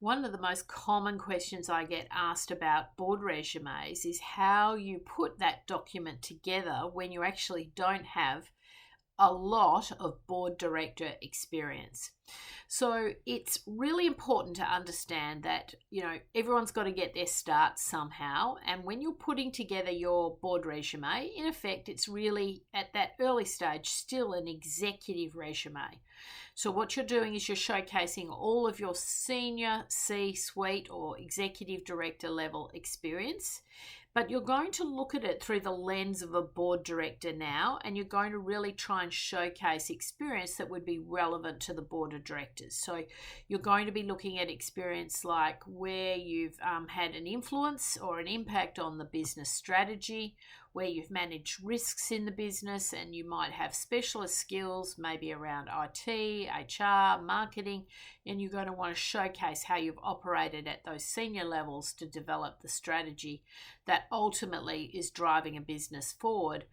One of the most common questions I get asked about board resumes is how you put that document together when you actually don't have a lot of board director experience. So it's really important to understand that, everyone's got to get their start somehow. And when you're putting together your board resume, in effect, it's really at that early stage still an executive resume. So what you're doing is you're showcasing all of your senior C-suite or executive director level experience, but you're going to look at it through the lens of a board director now, and you're going to really try and showcase experience that would be relevant to the board of directors. So you're going to be looking at experience like where you've had an influence or an impact on the business strategy, where you've managed risks in the business, and you might have specialist skills maybe around IT, HR, marketing, and you're going to want to showcase how you've operated at those senior levels to develop the strategy that ultimately is driving a business forward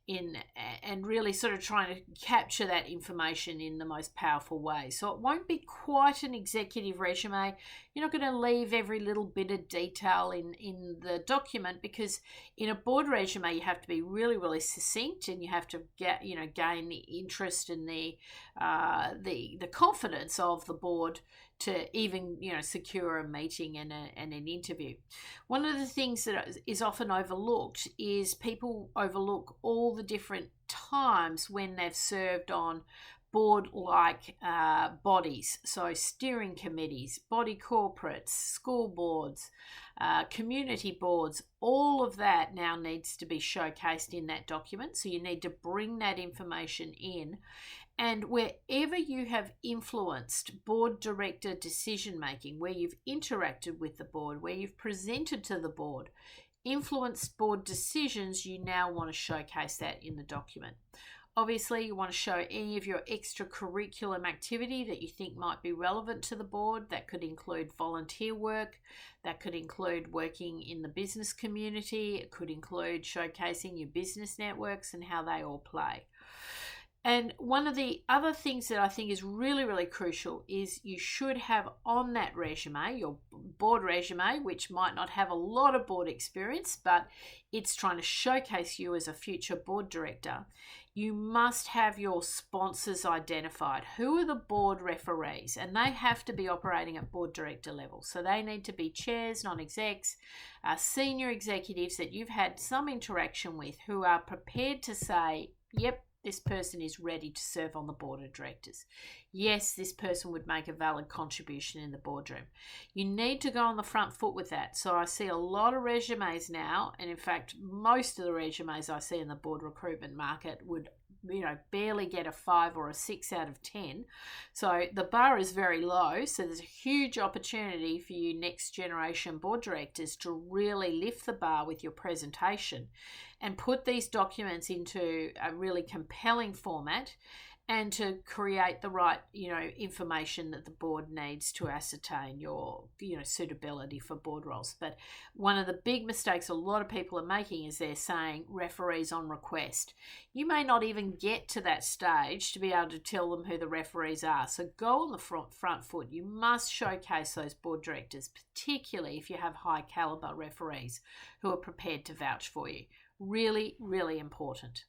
and really sort of trying to capture that information in the most powerful way. So it won't be quite an executive resume. You're not going to leave every little bit of detail in the document, because in a board resume you have to be really, really succinct, and you have to gain the interest and the confidence of the board to even secure a meeting and an interview. One of the things that is often overlooked is people overlook all the different times when they've served on board-like bodies, so steering committees, body corporates, school boards, community boards. All of that now needs to be showcased in that document, so you need to bring that information in. And wherever you have influenced board director decision making, where you've interacted with the board, where you've presented to the board, influenced board decisions, you now want to showcase that in the document. Obviously, you want to show any of your extracurricular activity that you think might be relevant to the board. That could include volunteer work. That could include working in the business community. It could include showcasing your business networks and how they all play. And one of the other things that I think is really, really crucial is you should have on that resume, your board resume, which might not have a lot of board experience, but it's trying to showcase you as a future board director. You must have your sponsors identified. Who are the board referees? And they have to be operating at board director level. So they need to be chairs, non-execs, senior executives that you've had some interaction with, who are prepared to say, yep, this person is ready to serve on the board of directors. Yes, this person would make a valid contribution in the boardroom. You need to go on the front foot with that. So I see a lot of resumes now, and in fact, most of the resumes I see in the board recruitment market would barely get a 5 or a 6 out of 10. So the bar is very low. So there's a huge opportunity for you next generation board directors to really lift the bar with your presentation and put these documents into a really compelling format, and to create the right, information that the board needs to ascertain your, suitability for board roles. But one of the big mistakes a lot of people are making is they're saying referees on request. You may not even get to that stage to be able to tell them who the referees are. So go on the front foot. You must showcase those board directors, particularly if you have high caliber referees who are prepared to vouch for you. Really, really important.